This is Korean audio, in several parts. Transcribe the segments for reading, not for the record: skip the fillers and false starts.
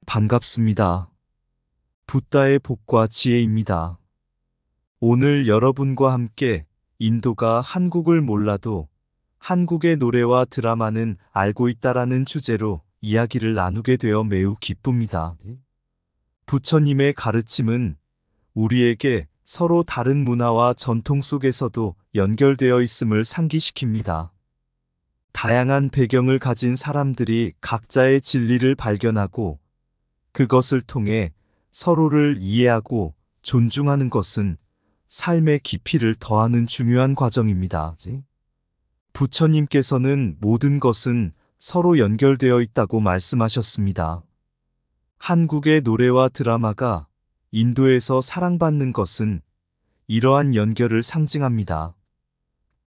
반갑습니다. 붓다의 복과 지혜입니다. 오늘 여러분과 함께 인도가 한국을 몰라도 한국의 노래와 드라마는 알고 있다라는 주제로 이야기를 나누게 되어 매우 기쁩니다. 부처님의 가르침은 우리에게 서로 다른 문화와 전통 속에서도 연결되어 있음을 상기시킵니다. 다양한 배경을 가진 사람들이 각자의 진리를 발견하고 그것을 통해 서로를 이해하고 존중하는 것은 삶의 깊이를 더하는 중요한 과정입니다. 부처님께서는 모든 것은 서로 연결되어 있다고 말씀하셨습니다. 한국의 노래와 드라마가 인도에서 사랑받는 것은 이러한 연결을 상징합니다.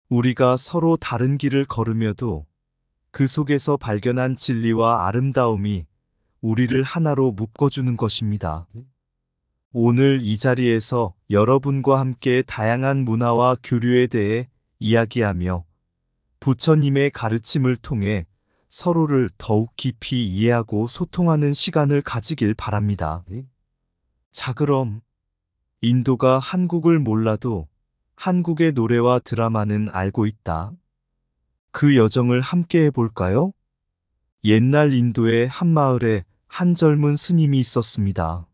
우리가 서로 다른 길을 걸으며도 그 속에서 발견한 진리와 아름다움이 우리를 하나로 묶어주는 것입니다. 오늘 이 자리에서 여러분과 함께 다양한 문화와 교류에 대해 이야기하며 부처님의 가르침을 통해 서로를 더욱 깊이 이해하고 소통하는 시간을 가지길 바랍니다. 자, 그럼 인도가 한국을 몰라도 한국의 노래와 드라마는 알고 있다. 그 여정을 함께 해볼까요? 옛날 인도의 한 마을에 한 젊은 스님이 있었습니다.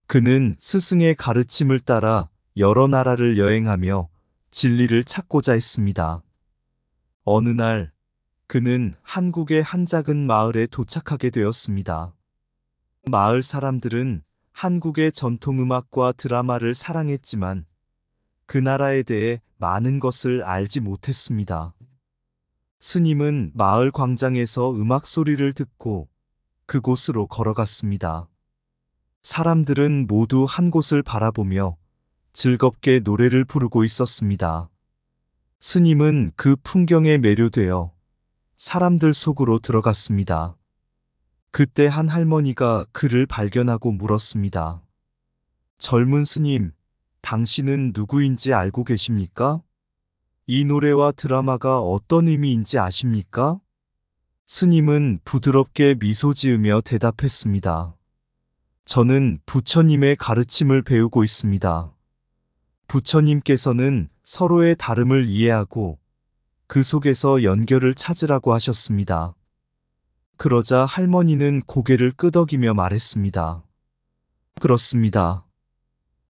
그는 스승의 가르침을 따라 여러 나라를 여행하며 진리를 찾고자 했습니다. 어느 날 그는 한국의 한 작은 마을에 도착하게 되었습니다. 마을 사람들은 한국의 전통음악과 드라마를 사랑했지만 그 나라에 대해 많은 것을 알지 못했습니다. 스님은 마을 광장에서 음악 소리를 듣고 그곳으로 걸어갔습니다. 사람들은 모두 한 곳을 바라보며 즐겁게 노래를 부르고 있었습니다. 스님은 그 풍경에 매료되어 사람들 속으로 들어갔습니다. 그때 한 할머니가 그를 발견하고 물었습니다. 젊은 스님, 당신은 누구인지 알고 계십니까? 이 노래와 드라마가 어떤 의미인지 아십니까? 스님은 부드럽게 미소 지으며 대답했습니다. 저는 부처님의 가르침을 배우고 있습니다. 부처님께서는 서로의 다름을 이해하고 그 속에서 연결을 찾으라고 하셨습니다. 그러자 할머니는 고개를 끄덕이며 말했습니다. 그렇습니다.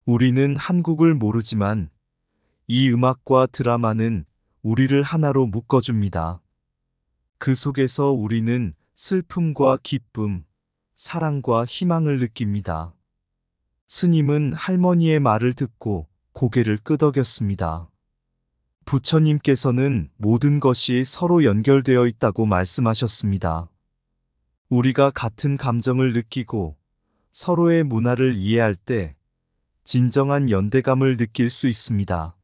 우리는 한국을 모르지만 이 음악과 드라마는 우리를 하나로 묶어줍니다. 그 속에서 우리는 슬픔과 기쁨, 사랑과 희망을 느낍니다. 스님은 할머니의 말을 듣고 고개를 끄덕였습니다. 부처님께서는 모든 것이 서로 연결되어 있다고 말씀하셨습니다. 우리가 같은 감정을 느끼고 서로의 문화를 이해할 때 진정한 연대감을 느낄 수 있습니다.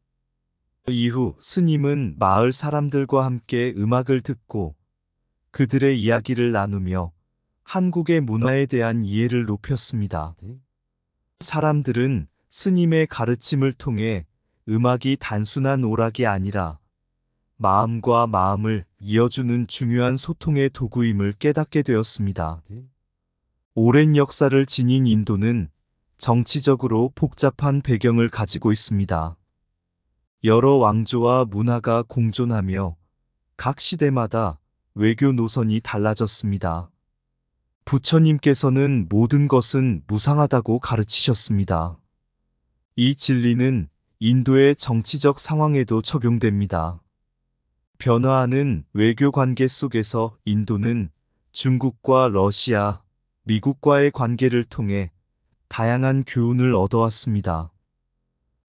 이후 스님은 마을 사람들과 함께 음악을 듣고 그들의 이야기를 나누며 한국의 문화에 대한 이해를 높였습니다. 사람들은 스님의 가르침을 통해 음악이 단순한 오락이 아니라 마음과 마음을 이어주는 중요한 소통의 도구임을 깨닫게 되었습니다. 오랜 역사를 지닌 인도는 정치적으로 복잡한 배경을 가지고 있습니다. 여러 왕조와 문화가 공존하며 각 시대마다 외교 노선이 달라졌습니다. 부처님께서는 모든 것은 무상하다고 가르치셨습니다. 이 진리는 인도의 정치적 상황에도 적용됩니다. 변화하는 외교 관계 속에서 인도는 중국과 러시아, 미국과의 관계를 통해 다양한 교훈을 얻어왔습니다.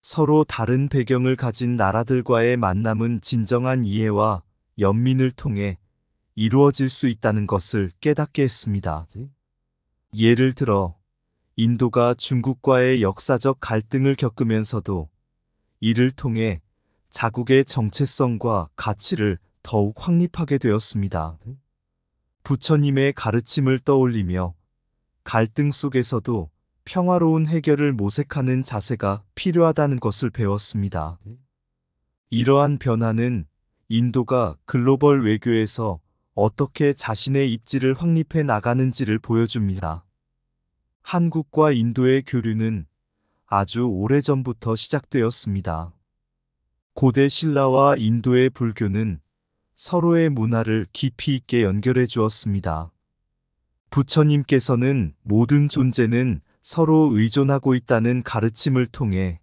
서로 다른 배경을 가진 나라들과의 만남은 진정한 이해와 연민을 통해 이루어질 수 있다는 것을 깨닫게 했습니다. 예를 들어 인도가 중국과의 역사적 갈등을 겪으면서도 이를 통해 자국의 정체성과 가치를 더욱 확립하게 되었습니다. 부처님의 가르침을 떠올리며 갈등 속에서도 평화로운 해결을 모색하는 자세가 필요하다는 것을 배웠습니다. 이러한 변화는 인도가 글로벌 외교에서 어떻게 자신의 입지를 확립해 나가는지를 보여줍니다. 한국과 인도의 교류는 아주 오래전부터 시작되었습니다. 고대 신라와 인도의 불교는 서로의 문화를 깊이 있게 연결해 주었습니다. 부처님께서는 모든 존재는 서로 의존하고 있다는 가르침을 통해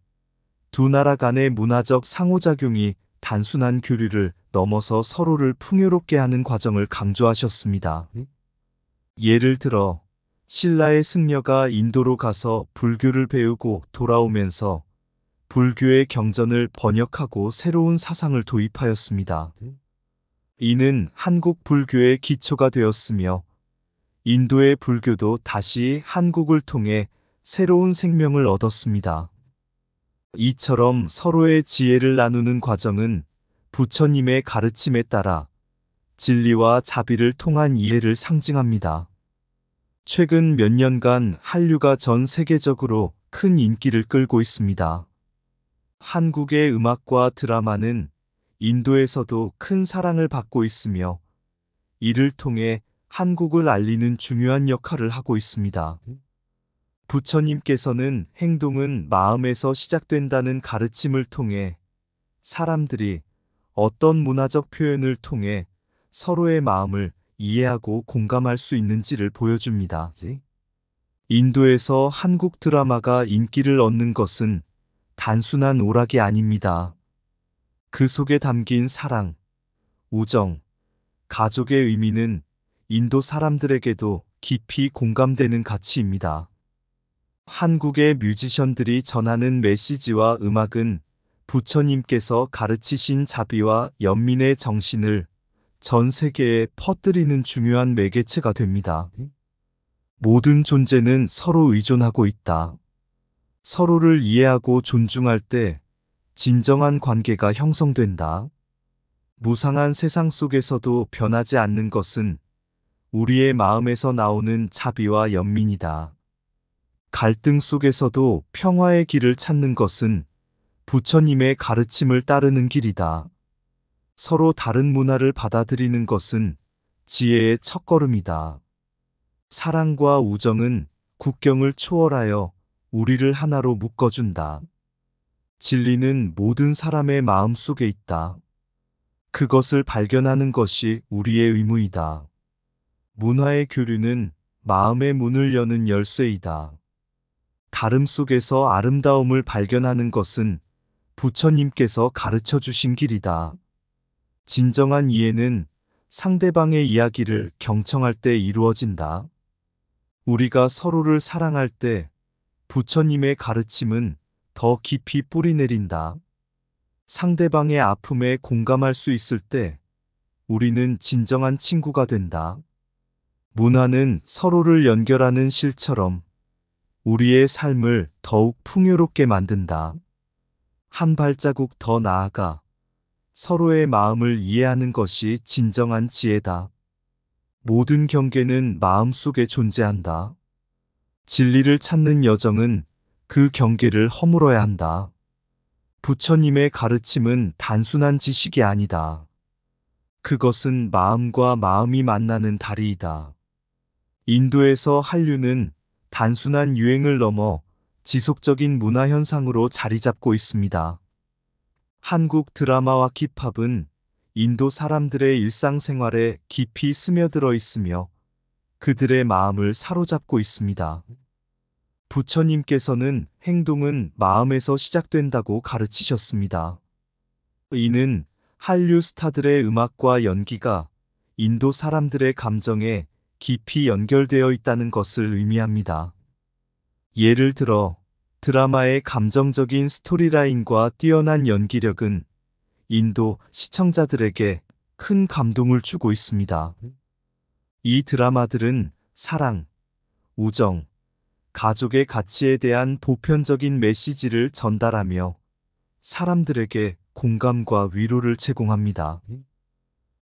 두 나라 간의 문화적 상호작용이 단순한 교류를 넘어서 서로를 풍요롭게 하는 과정을 강조하셨습니다. 예를 들어 신라의 승려가 인도로 가서 불교를 배우고 돌아오면서 불교의 경전을 번역하고 새로운 사상을 도입하였습니다. 이는 한국 불교의 기초가 되었으며 인도의 불교도 다시 한국을 통해 새로운 생명을 얻었습니다. 이처럼 서로의 지혜를 나누는 과정은 부처님의 가르침에 따라 진리와 자비를 통한 이해를 상징합니다. 최근 몇 년간 한류가 전 세계적으로 큰 인기를 끌고 있습니다. 한국의 음악과 드라마는 인도에서도 큰 사랑을 받고 있으며 이를 통해 한국을 알리는 중요한 역할을 하고 있습니다. 부처님께서는 행동은 마음에서 시작된다는 가르침을 통해 사람들이 어떤 문화적 표현을 통해 서로의 마음을 이해하고 공감할 수 있는지를 보여줍니다. 인도에서 한국 드라마가 인기를 얻는 것은 단순한 오락이 아닙니다. 그 속에 담긴 사랑, 우정, 가족의 의미는 인도 사람들에게도 깊이 공감되는 가치입니다. 한국의 뮤지션들이 전하는 메시지와 음악은 부처님께서 가르치신 자비와 연민의 정신을 전 세계에 퍼뜨리는 중요한 매개체가 됩니다. 모든 존재는 서로 의존하고 있다. 서로를 이해하고 존중할 때 진정한 관계가 형성된다. 무상한 세상 속에서도 변하지 않는 것은 우리의 마음에서 나오는 자비와 연민이다. 갈등 속에서도 평화의 길을 찾는 것은 부처님의 가르침을 따르는 길이다. 서로 다른 문화를 받아들이는 것은 지혜의 첫걸음이다. 사랑과 우정은 국경을 초월하여 우리를 하나로 묶어준다. 진리는 모든 사람의 마음 속에 있다. 그것을 발견하는 것이 우리의 의무이다. 문화의 교류는 마음의 문을 여는 열쇠이다. 다름 속에서 아름다움을 발견하는 것은 부처님께서 가르쳐 주신 길이다. 진정한 이해는 상대방의 이야기를 경청할 때 이루어진다. 우리가 서로를 사랑할 때 부처님의 가르침은 더 깊이 뿌리내린다. 상대방의 아픔에 공감할 수 있을 때 우리는 진정한 친구가 된다. 문화는 서로를 연결하는 실처럼 우리의 삶을 더욱 풍요롭게 만든다. 한 발자국 더 나아가 서로의 마음을 이해하는 것이 진정한 지혜다. 모든 경계는 마음속에 존재한다. 진리를 찾는 여정은 그 경계를 허물어야 한다. 부처님의 가르침은 단순한 지식이 아니다. 그것은 마음과 마음이 만나는 다리이다. 인도에서 한류는 단순한 유행을 넘어 지속적인 문화 현상으로 자리 잡고 있습니다. 한국 드라마와 힙합은 인도 사람들의 일상생활에 깊이 스며들어 있으며 그들의 마음을 사로잡고 있습니다. 부처님께서는 행동은 마음에서 시작된다고 가르치셨습니다. 이는 한류 스타들의 음악과 연기가 인도 사람들의 감정에 깊이 연결되어 있다는 것을 의미합니다. 예를 들어 드라마의 감정적인 스토리라인과 뛰어난 연기력은 인도 시청자들에게 큰 감동을 주고 있습니다. 이 드라마들은 사랑, 우정, 가족의 가치에 대한 보편적인 메시지를 전달하며 사람들에게 공감과 위로를 제공합니다.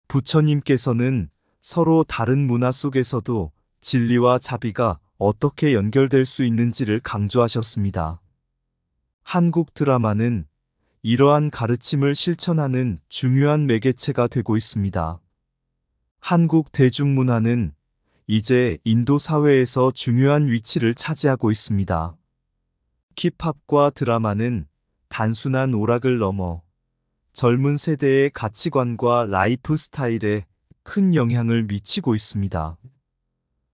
부처님께서는 서로 다른 문화 속에서도 진리와 자비가 어떻게 연결될 수 있는지를 강조하셨습니다. 한국 드라마는 이러한 가르침을 실천하는 중요한 매개체가 되고 있습니다. 한국 대중문화는 이제 인도 사회에서 중요한 위치를 차지하고 있습니다. 힙합과 드라마는 단순한 오락을 넘어 젊은 세대의 가치관과 라이프 스타일에 큰 영향을 미치고 있습니다.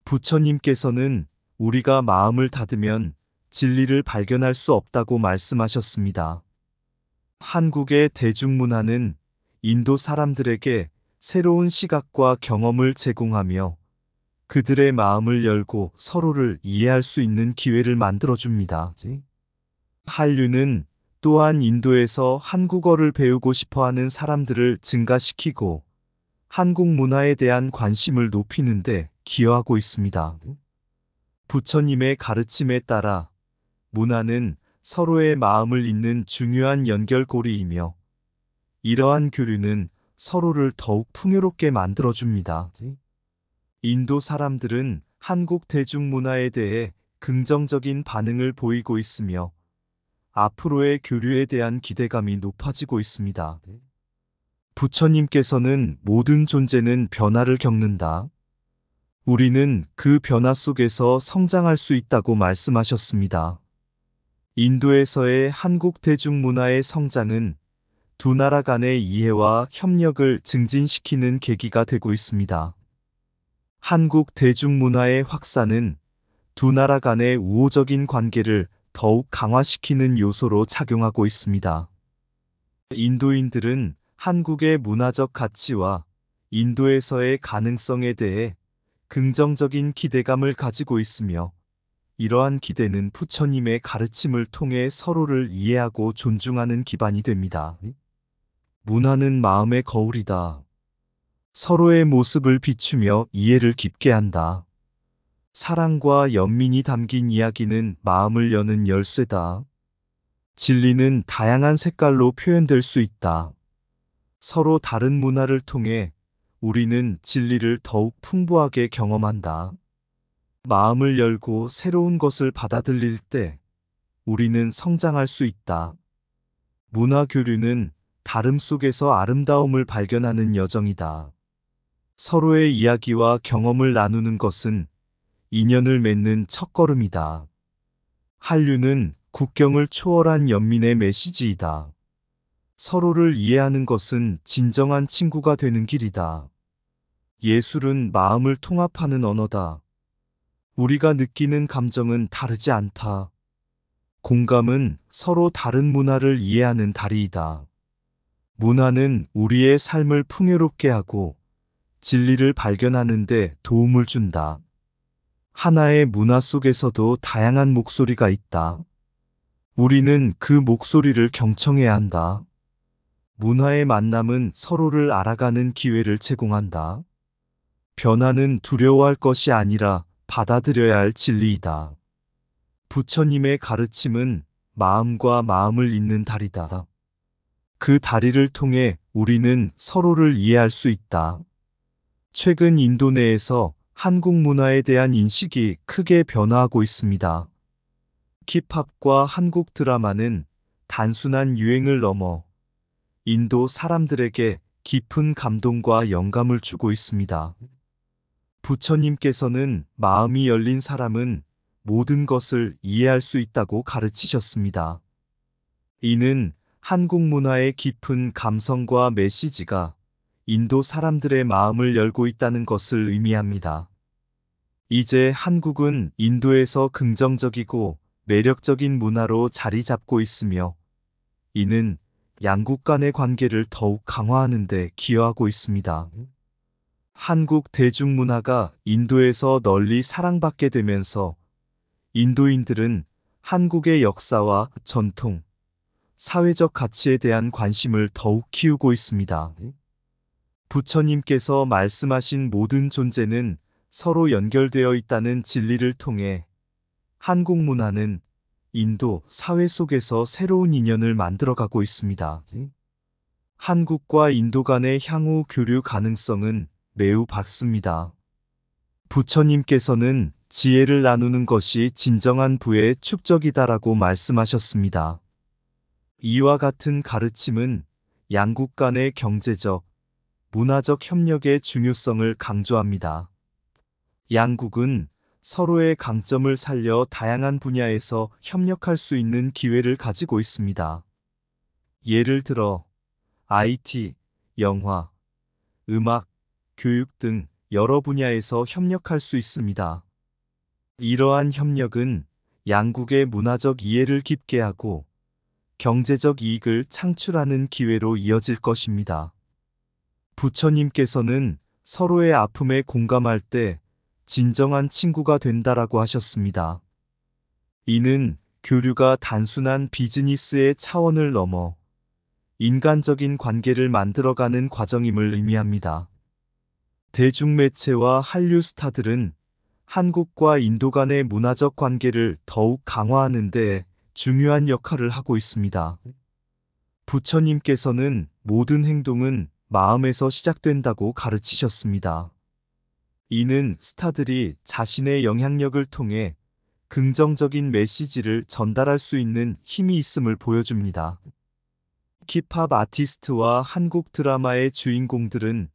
부처님께서는 우리가 마음을 닫으면 진리를 발견할 수 없다고 말씀하셨습니다. 한국의 대중문화는 인도 사람들에게 새로운 시각과 경험을 제공하며 그들의 마음을 열고 서로를 이해할 수 있는 기회를 만들어줍니다. 한류는 또한 인도에서 한국어를 배우고 싶어 하는 사람들을 증가시키고 한국 문화에 대한 관심을 높이는데 기여하고 있습니다. 부처님의 가르침에 따라 문화는 서로의 마음을 잇는 중요한 연결고리이며 이러한 교류는 서로를 더욱 풍요롭게 만들어줍니다. 인도 사람들은 한국 대중문화에 대해 긍정적인 반응을 보이고 있으며 앞으로의 교류에 대한 기대감이 높아지고 있습니다. 부처님께서는 모든 존재는 변화를 겪는다. 우리는 그 변화 속에서 성장할 수 있다고 말씀하셨습니다. 인도에서의 한국 대중문화의 성장은 두 나라 간의 이해와 협력을 증진시키는 계기가 되고 있습니다. 한국 대중문화의 확산은 두 나라 간의 우호적인 관계를 더욱 강화시키는 요소로 작용하고 있습니다. 인도인들은 한국의 문화적 가치와 인도에서의 가능성에 대해 긍정적인 기대감을 가지고 있으며 이러한 기대는 부처님의 가르침을 통해 서로를 이해하고 존중하는 기반이 됩니다. 문화는 마음의 거울이다. 서로의 모습을 비추며 이해를 깊게 한다. 사랑과 연민이 담긴 이야기는 마음을 여는 열쇠다. 진리는 다양한 색깔로 표현될 수 있다. 서로 다른 문화를 통해 우리는 진리를 더욱 풍부하게 경험한다. 마음을 열고 새로운 것을 받아들일 때 우리는 성장할 수 있다. 문화 교류는 다름 속에서 아름다움을 발견하는 여정이다. 서로의 이야기와 경험을 나누는 것은 인연을 맺는 첫걸음이다. 한류는 국경을 초월한 연민의 메시지이다. 서로를 이해하는 것은 진정한 친구가 되는 길이다. 예술은 마음을 통합하는 언어다. 우리가 느끼는 감정은 다르지 않다. 공감은 서로 다른 문화를 이해하는 다리이다. 문화는 우리의 삶을 풍요롭게 하고 진리를 발견하는 데 도움을 준다. 하나의 문화 속에서도 다양한 목소리가 있다. 우리는 그 목소리를 경청해야 한다. 문화의 만남은 서로를 알아가는 기회를 제공한다. 변화는 두려워할 것이 아니라 받아들여야 할 진리이다. 부처님의 가르침은 마음과 마음을 잇는 다리다. 그 다리를 통해 우리는 서로를 이해할 수 있다. 최근 인도 내에서 한국 문화에 대한 인식이 크게 변화하고 있습니다. 힙합과 한국 드라마는 단순한 유행을 넘어 인도 사람들에게 깊은 감동과 영감을 주고 있습니다. 부처님께서는 마음이 열린 사람은 모든 것을 이해할 수 있다고 가르치셨습니다. 이는 한국 문화의 깊은 감성과 메시지가 인도 사람들의 마음을 열고 있다는 것을 의미합니다. 이제 한국은 인도에서 긍정적이고 매력적인 문화로 자리 잡고 있으며 이는 양국 간의 관계를 더욱 강화하는 데 기여하고 있습니다. 한국 대중문화가 인도에서 널리 사랑받게 되면서 인도인들은 한국의 역사와 전통, 사회적 가치에 대한 관심을 더욱 키우고 있습니다. 부처님께서 말씀하신 모든 존재는 서로 연결되어 있다는 진리를 통해 한국 문화는 인도 사회 속에서 새로운 인연을 만들어가고 있습니다. 한국과 인도 간의 향후 교류 가능성은 매우 밝습니다. 부처님께서는 지혜를 나누는 것이 진정한 부의 축적이다라고 말씀하셨습니다. 이와 같은 가르침은 양국 간의 경제적, 문화적 협력의 중요성을 강조합니다. 양국은 서로의 강점을 살려 다양한 분야에서 협력할 수 있는 기회를 가지고 있습니다. 예를 들어 IT, 영화, 음악, 교육 등 여러 분야에서 협력할 수 있습니다. 이러한 협력은 양국의 문화적 이해를 깊게 하고 경제적 이익을 창출하는 기회로 이어질 것입니다. 부처님께서는 서로의 아픔에 공감할 때 진정한 친구가 된다라고 하셨습니다. 이는 교류가 단순한 비즈니스의 차원을 넘어 인간적인 관계를 만들어가는 과정임을 의미합니다. 대중매체와 한류 스타들은 한국과 인도 간의 문화적 관계를 더욱 강화하는 데 중요한 역할을 하고 있습니다. 부처님께서는 모든 행동은 마음에서 시작된다고 가르치셨습니다. 이는 스타들이 자신의 영향력을 통해 긍정적인 메시지를 전달할 수 있는 힘이 있음을 보여줍니다. 힙합 아티스트와 한국 드라마의 주인공들은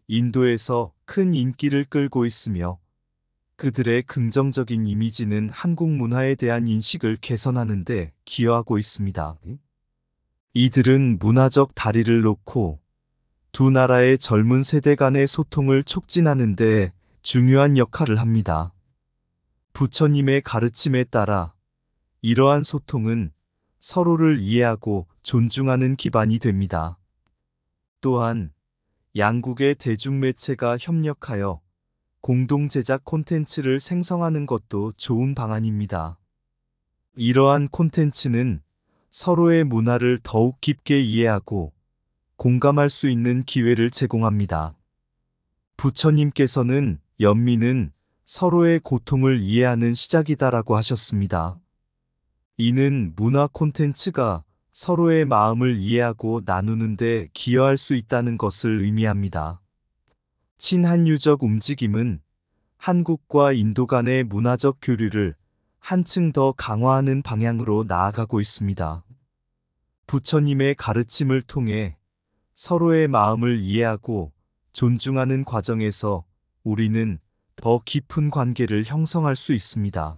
인도에서 큰 인기를 끌고 있으며 그들의 긍정적인 이미지는 한국 문화에 대한 인식을 개선하는 데 기여하고 있습니다. 이들은 문화적 다리를 놓고 두 나라의 젊은 세대 간의 소통을 촉진하는 데 중요한 역할을 합니다. 부처님의 가르침에 따라 이러한 소통은 서로를 이해하고 존중하는 기반이 됩니다. 또한 양국의 대중매체가 협력하여 공동 제작 콘텐츠를 생성하는 것도 좋은 방안입니다. 이러한 콘텐츠는 서로의 문화를 더욱 깊게 이해하고 공감할 수 있는 기회를 제공합니다. 부처님께서는 연민은 서로의 고통을 이해하는 시작이다라고 하셨습니다. 이는 문화 콘텐츠가 서로의 마음을 이해하고 나누는 데 기여할 수 있다는 것을 의미합니다. 친한유적 움직임은 한국과 인도 간의 문화적 교류를 한층 더 강화하는 방향으로 나아가고 있습니다. 부처님의 가르침을 통해 서로의 마음을 이해하고 존중하는 과정에서 우리는 더 깊은 관계를 형성할 수 있습니다.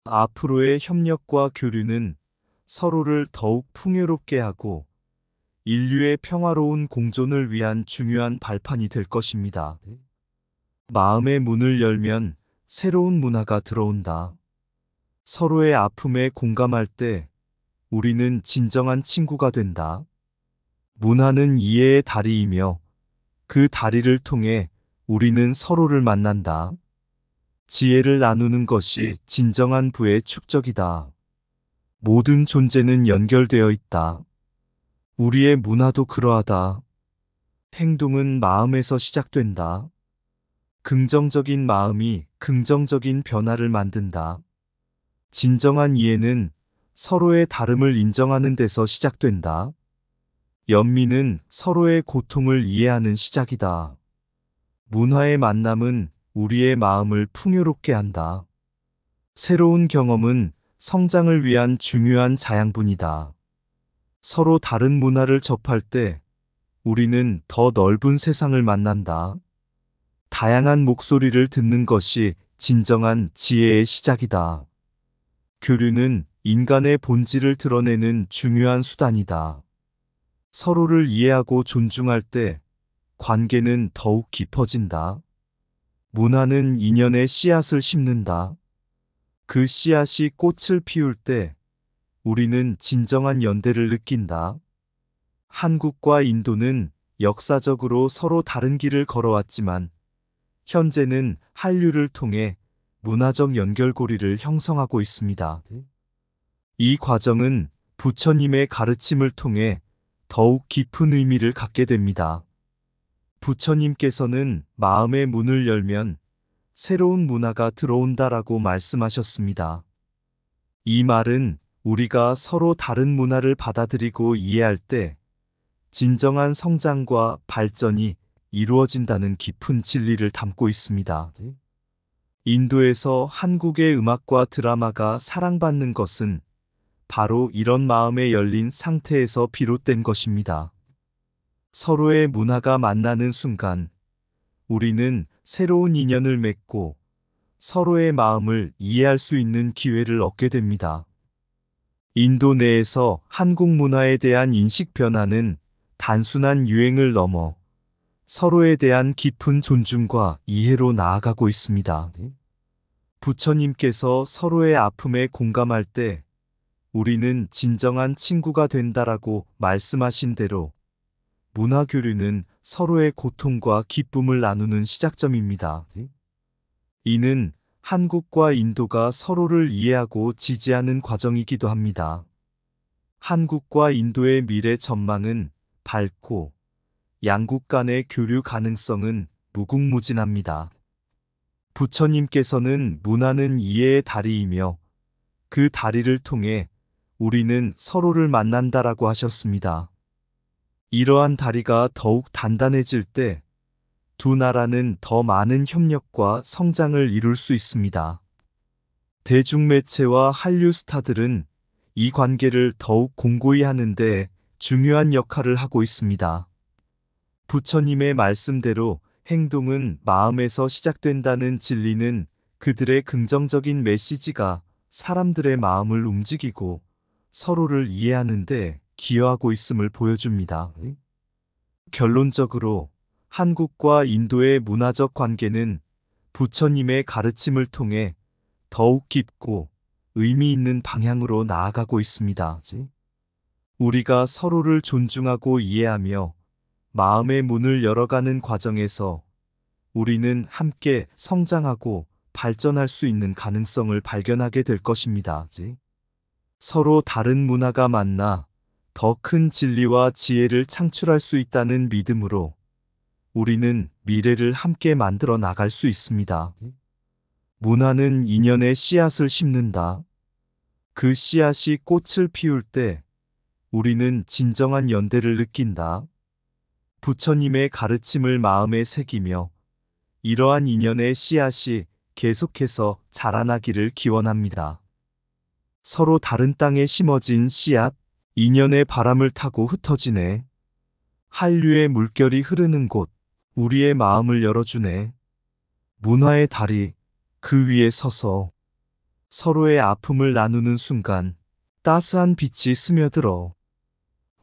앞으로의 협력과 교류는 서로를 더욱 풍요롭게 하고 인류의 평화로운 공존을 위한 중요한 발판이 될 것입니다. 마음의 문을 열면 새로운 문화가 들어온다. 서로의 아픔에 공감할 때 우리는 진정한 친구가 된다. 문화는 이해의 다리이며 그 다리를 통해 우리는 서로를 만난다. 지혜를 나누는 것이 진정한 부의 축적이다. 모든 존재는 연결되어 있다. 우리의 문화도 그러하다. 행동은 마음에서 시작된다. 긍정적인 마음이 긍정적인 변화를 만든다. 진정한 이해는 서로의 다름을 인정하는 데서 시작된다. 연민은 서로의 고통을 이해하는 시작이다. 문화의 만남은 우리의 마음을 풍요롭게 한다. 새로운 경험은 성장을 위한 중요한 자양분이다. 서로 다른 문화를 접할 때 우리는 더 넓은 세상을 만난다. 다양한 목소리를 듣는 것이 진정한 지혜의 시작이다. 교류는 인간의 본질을 드러내는 중요한 수단이다. 서로를 이해하고 존중할 때 관계는 더욱 깊어진다. 문화는 인연의 씨앗을 심는다. 그 씨앗이 꽃을 피울 때 우리는 진정한 연대를 느낀다. 한국과 인도는 역사적으로 서로 다른 길을 걸어왔지만 현재는 한류를 통해 문화적 연결고리를 형성하고 있습니다. 이 과정은 부처님의 가르침을 통해 더욱 깊은 의미를 갖게 됩니다. 부처님께서는 마음의 문을 열면 새로운 문화가 들어온다라고 말씀하셨습니다. 이 말은 우리가 서로 다른 문화를 받아들이고 이해할 때 진정한 성장과 발전이 이루어진다는 깊은 진리를 담고 있습니다. 인도에서 한국의 음악과 드라마가 사랑받는 것은 바로 이런 마음에 열린 상태에서 비롯된 것입니다. 서로의 문화가 만나는 순간 우리는 새로운 인연을 맺고 서로의 마음을 이해할 수 있는 기회를 얻게 됩니다. 인도 내에서 한국 문화에 대한 인식 변화는 단순한 유행을 넘어 서로에 대한 깊은 존중과 이해로 나아가고 있습니다. 부처님께서 서로의 아픔에 공감할 때 우리는 진정한 친구가 된다라고 말씀하신 대로 문화교류는 서로의 고통과 기쁨을 나누는 시작점입니다. 이는 한국과 인도가 서로를 이해하고 지지하는 과정이기도 합니다. 한국과 인도의 미래 전망은 밝고 양국 간의 교류 가능성은 무궁무진합니다. 부처님께서는 문화는 이해의 다리이며 그 다리를 통해 우리는 서로를 만난다라고 하셨습니다. 이러한 다리가 더욱 단단해질 때 두 나라는 더 많은 협력과 성장을 이룰 수 있습니다. 대중매체와 한류 스타들은 이 관계를 더욱 공고히 하는 데 중요한 역할을 하고 있습니다. 부처님의 말씀대로 행동은 마음에서 시작된다는 진리는 그들의 긍정적인 메시지가 사람들의 마음을 움직이고 서로를 이해하는 데 기여하고 있음을 보여줍니다. 결론적으로 한국과 인도의 문화적 관계는 부처님의 가르침을 통해 더욱 깊고 의미 있는 방향으로 나아가고 있습니다. 우리가 서로를 존중하고 이해하며 마음의 문을 열어가는 과정에서 우리는 함께 성장하고 발전할 수 있는 가능성을 발견하게 될 것입니다. 서로 다른 문화가 만나 더 큰 진리와 지혜를 창출할 수 있다는 믿음으로 우리는 미래를 함께 만들어 나갈 수 있습니다. 문화는 인연의 씨앗을 심는다. 그 씨앗이 꽃을 피울 때 우리는 진정한 연대를 느낀다. 부처님의 가르침을 마음에 새기며 이러한 인연의 씨앗이 계속해서 자라나기를 기원합니다. 서로 다른 땅에 심어진 씨앗, 인연의 바람을 타고 흩어지네. 한류의 물결이 흐르는 곳, 우리의 마음을 열어주네. 문화의 다리, 그 위에 서서 서로의 아픔을 나누는 순간 따스한 빛이 스며들어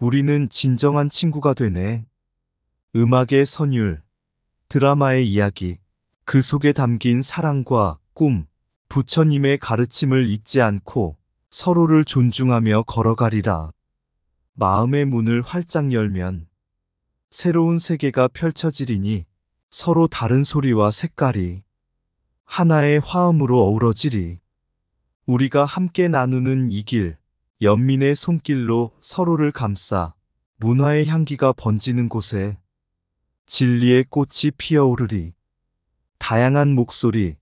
우리는 진정한 친구가 되네. 음악의 선율, 드라마의 이야기, 그 속에 담긴 사랑과 꿈, 부처님의 가르침을 잊지 않고 서로를 존중하며 걸어가리라. 마음의 문을 활짝 열면 새로운 세계가 펼쳐지리니 서로 다른 소리와 색깔이 하나의 화음으로 어우러지리. 우리가 함께 나누는 이 길, 연민의 손길로 서로를 감싸 문화의 향기가 번지는 곳에 진리의 꽃이 피어오르리. 다양한 목소리,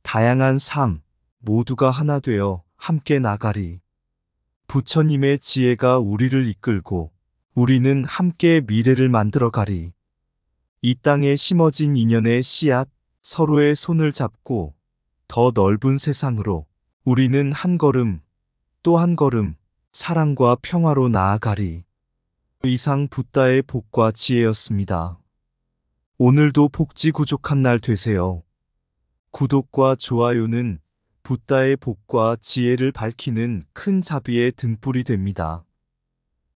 다양한 삶, 모두가 하나 되어 함께 나가리. 부처님의 지혜가 우리를 이끌고 우리는 함께 미래를 만들어 가리. 이 땅에 심어진 인연의 씨앗, 서로의 손을 잡고 더 넓은 세상으로 우리는 한 걸음, 또 한 걸음 사랑과 평화로 나아가리. 이상 붓다의 복과 지혜였습니다. 오늘도 복지구족한 날 되세요. 구독과 좋아요는 붓다의 복과 지혜를 밝히는 큰 자비의 등불이 됩니다.